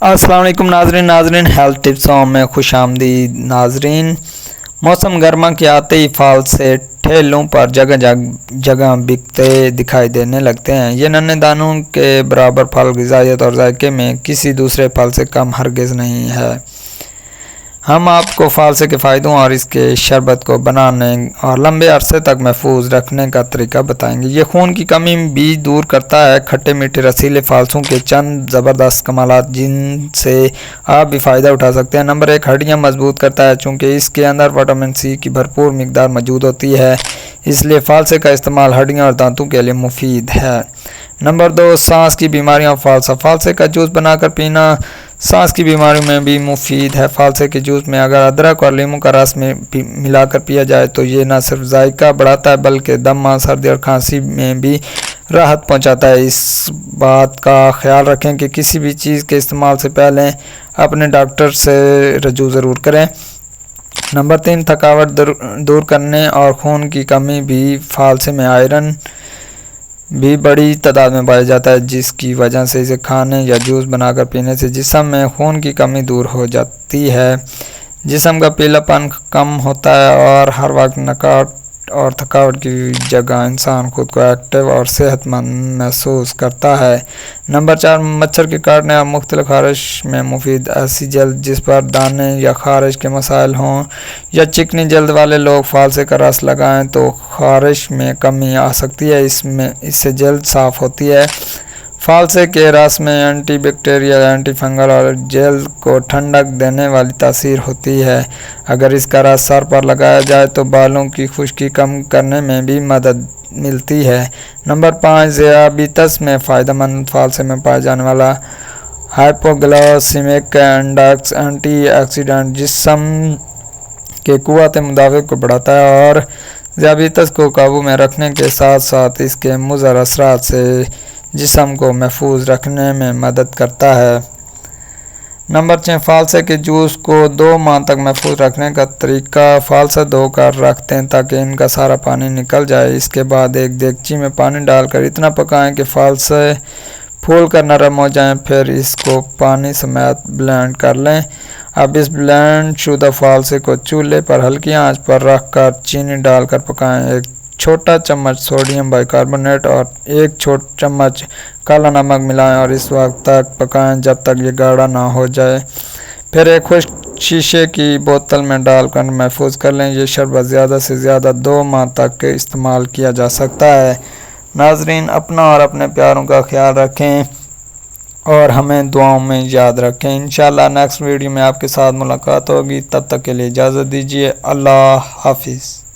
السلام علیکم ناظرین ہیلتھ ٹپسوں میں خوش آمدید ناظرین۔ موسم گرما کے آتے ہی پھل سے ٹھیلوں پر جگہ جگہ بکتے دکھائی دینے لگتے ہیں۔ یہ ننھے دانوں کے برابر پھل غذائیت اور ذائقے میں کسی دوسرے پھل سے کم ہرگز نہیں ہے۔ ہم آپ کو فالسے کے فائدوں اور اس کے شربت کو بنانے اور لمبے عرصے تک محفوظ رکھنے کا طریقہ بتائیں گے۔ یہ خون کی کمی بھی دور کرتا ہے۔ کھٹے میٹھے رسیلے فالسوں کے چند زبردست کمالات جن سے آپ بھی فائدہ اٹھا سکتے ہیں۔ نمبر 1، ہڈیاں مضبوط کرتا ہے۔ چونکہ اس کے اندر وٹامن سی کی بھرپور مقدار موجود ہوتی ہے، اس لیے فالسے کا استعمال ہڈیاں اور دانتوں کے لیے مفید ہے۔ نمبر 2، سانس کی بیماریاں اور فالسے کا جوس بنا کر پینا سانس کی بیماریوں میں بھی مفید ہے۔ فالسے کے جوس میں اگر ادرک اور لیموں کا رس میں ملا کر پیا جائے تو یہ نہ صرف ذائقہ بڑھاتا ہے بلکہ دمہ، سردی اور کھانسی میں بھی راحت پہنچاتا ہے۔ اس بات کا خیال رکھیں کہ کسی بھی چیز کے استعمال سے پہلے اپنے ڈاکٹر سے رجوع ضرور کریں۔ نمبر 3، تھکاوٹ دور کرنے اور خون کی کمی بھی فالسے میں آئرن بھی بڑی تعداد میں پایا جاتا ہے، جس کی وجہ سے اسے کھانے یا جوس بنا کر پینے سے جسم میں خون کی کمی دور ہو جاتی ہے، جسم کا پیلا پن کم ہوتا ہے اور ہر وقت نکاٹ اور تھکاوٹ کی جگہ انسان خود کو ایکٹیو اور صحت مند محسوس کرتا ہے۔ نمبر 4، مچھر کے کاٹنے اور مختلف خارش میں مفید ایسی جلد جس پر دانے یا خارش کے مسائل ہوں یا چکنی جلد والے لوگ فالسے کا رس لگائیں تو خارش میں کمی آ سکتی ہے، اس سے جلد صاف ہوتی ہے۔ فالسے کے رس میں اینٹی بیکٹیریل، اینٹی فنگل اور جلد کو ٹھنڈک دینے والی تاثیر ہوتی ہے۔ اگر اس کا رس سر پر لگایا جائے تو بالوں کی خشکی کم کرنے میں بھی مدد ملتی ہے۔ نمبر 5، ذیابیطس میں فائدہ مند فالسے میں پایا جانے والا ہائپوگلائسیمک انڈیکس اینٹی آکسیڈنٹ جسم کے قوت مدافعت کو بڑھاتا ہے اور ذیابیطس کو قابو میں رکھنے کے ساتھ ساتھ اس کے مضر اثرات سے جسم کو محفوظ رکھنے میں مدد کرتا ہے۔ نمبر 6، فالسے کے جوس کو 2 ماہ تک محفوظ رکھنے کا طریقہ۔ فالسے دھو کر رکھ دیں تاکہ ان کا سارا پانی نکل جائے۔ اس کے بعد ایک دیگچی میں پانی ڈال کر اتنا پکائیں کہ فالسے پھول کر نرم ہو جائیں، پھر اس کو پانی سمیت بلینڈ کر لیں۔ اب اس بلینڈ شدہ فالسے کو چولہے پر ہلکی آنچ پر رکھ کر چینی ڈال کر پکائیں۔ ایک چھوٹا چمچ سوڈیم بائی کاربونیٹ اور 1 چھوٹا چمچ کالا نمک ملائیں اور اس وقت تک پکائیں جب تک یہ گاڑھا نہ ہو جائے، پھر ایک خشک شیشے کی بوتل میں ڈال کر محفوظ کر لیں۔ یہ شربت زیادہ سے زیادہ 2 ماہ تک استعمال کیا جا سکتا ہے۔ ناظرین، اپنا اور اپنے پیاروں کا خیال رکھیں اور ہمیں دعاؤں میں یاد رکھیں۔ انشاءاللہ نیکسٹ ویڈیو میں آپ کے ساتھ ملاقات ہوگی، تب تک کے لیے اجازت دیجیے۔ اللہ حافظ۔